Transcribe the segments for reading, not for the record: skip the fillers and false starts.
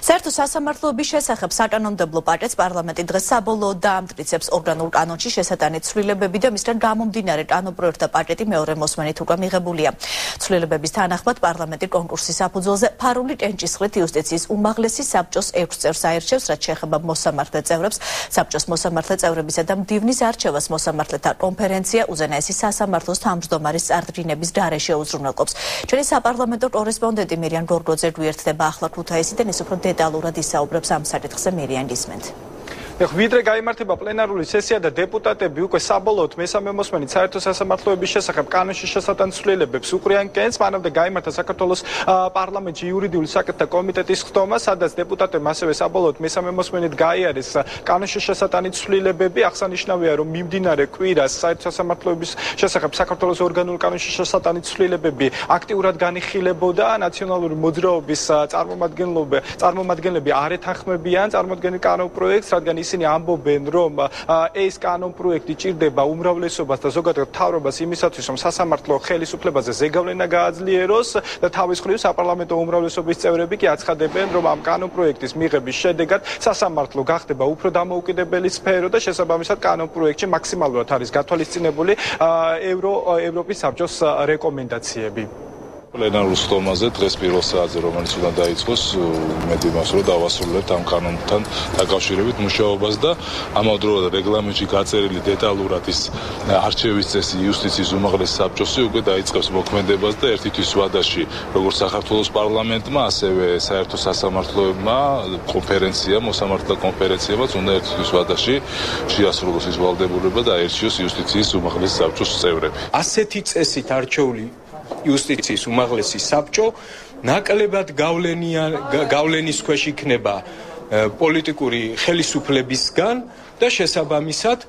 საერთო სასამართლოების შესახებ საკანონმდებლო პაკეტს პარლამენტი დღეს საბოლოოდ დაამტკიცებს. ორგანულ კანონში შესატანით ცვლილებები და მისგან გამომდინარე კანონპროექტთა პაკეტი მეორე მოსმენით უკვე მიღებულია. ცვლილებების თანახმად პარლამენტი კონკურსის საფუძველზე ფარული ჭენჭისყრით იუსტიციის უმაღლესი საბჭოს 6 წევრს აირჩევს, რაც შეეხება მოსამართლე წევრებს. საბჭოს მოსამართლე წევრებისა და მდივნის არჩევას მოსამართლეთა კონფერენცია უზენაესი სასამართლოს თავმჯდომარის წარდგინების გარეშე უზრუნველყოფს. ჩვენი საპარლამენტო კორესპონდენტი მირიან გორგოძე გვერდება ახლა ქუთაისიდან, ის უფრო დეტალურად ისაუბრებს ამ საკითხზე. მირიან, გისმენთ. ვიდრე გაიმართება პლენარული სესია და დეპუტატები უკვე საბოლოოდ მესამე მოსმენით საერთო სასამართლოების შესახებ კანონში შესატან ცვლილებებს უყრიან კენს, მანამდე გაიმართა საქართველოს პარლამენტში იურიდიული საკითხთა კომიტეტის ხდომა, სადაც დეპუტატებმა ასევე საბოლოოდ მესამე მოსმენით გაიარეს კანონში შესატანი ცვლილებები. აღსანიშნავია, რომ მიმდინარე კვირას საერთო სასამართლოების შესახებ საქართველოს ორგანულ კანონში შესატანი ცვლილებები აქტიურად განიხილებოდა. ნაციონალური მოძრაობის წარმომადგენლები არ ეთანხმებიან წარმოქმნილ კანონპროექტს, რადგან ისინი ამბობენ, რომ ეს კანონპროექტი ჭირდება უმრავლესობას და ზოგადად მთავრობას იმისათვის, რომ სასამართლო ხელისუფლებაზე ზეგავლენა გააძლიეროს და თავის მხრივ საპარლამენტო უმრავლესობის წევრები კი აცხადებენ, რომ ამ კანონპროექტის მიღების შედეგად სასამართლო გახდება უფრო დამოუკიდებელი სფერო და შესაბამისად კანონპროექტში მაქსიმალურად არის გათვალისწინებული ევროპის საბჭოს რეკომენდაციები. პლენარულ ხდომაზე დღეს პირველ საათზე, რომელიც უნდა დაიწყოს, იმედი მაქვს, რომ დავასრულებთ ამ კანონთან დაკავშირებით მუშაობას და ამავდროულად რეგლამენტში გაწერილი დეტალურად ის არჩევის წესი იუსტიციის უმაღლეს საბჭოსი უკვე დაიწყებს მოქმედებას და ერთი თვის ვადაში, როგორც საქართველოს პარლამენტმა, ასევე საერთო სასამართლოებმა კონფერენცია, მოსამართლეთა კონფერენციებაც უნდა ერთი თვის ვადაში შეასრულოს ის ვალდებულება და აერჩიოს იუსტიციის უმაღლეს საბჭოს წევრები. ასეთი წესით არჩეული იუსტიციის უმაღლესი საბჭო ნაკლებად გავლენის ქვეშ იქნება პოლიტიკური ხელისუფლებისგან და შესაბამისად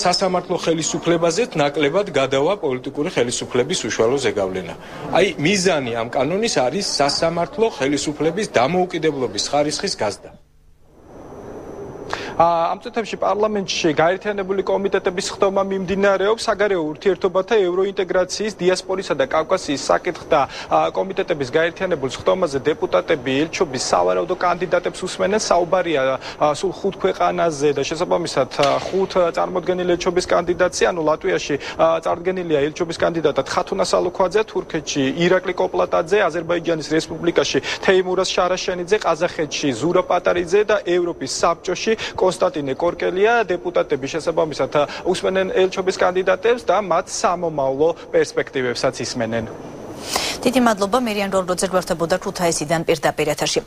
სასამართლო ხელისუფლებაზეც ნაკლებად გადავა პოლიტიკური ხელისუფლების უშუალო ზეგავლენა. აი მიზანი ამ კანონის არის სასამართლო ხელისუფლების დამოუკიდებლობის ხარისხის გაზრდა. ამ წუთებში პარლამენტში გაერთიანებული კომიტეტების ხდომა მიმდინარეობს. საგარეო ურთიერთობათა ევროინტეგრაციის, დიასპორისა და კავკასიის საკითხთა კომიტეტების გაერთიანებულ ხდომაზე დეპუტატები ელჩობის სავარაუდო კანდიდატებს უსმენენ. საუბარია სულ 5 ქვეყანაზე და შესაბამისად 5 წარმოდგენილი ელჩობის კანდიდატი, ანუ ლატვიაში წარდგენილია ელჩობის კანდიდატად ხათუნა სალოქვაძე, თურქეთში ირაკლი კოპლატაძე, აზერბაიჯანის რესპუბლიკაში თეიმურაზ შარაშენიძე, ყაზახეთში ზურა პატარიძე და ევროპის საბჭოში კონსტანტინე კორკელია. დეპუტატები შესაბამისად უსმენენ ელჩობის კანდიდატებს და მათ სამომავლო პერსპექტივებსაც ისმენენ. დიდი მადლობა, მირიან გორგოძე გვერდებოდა ქუთაისიდან პირდაპირ ეთერში.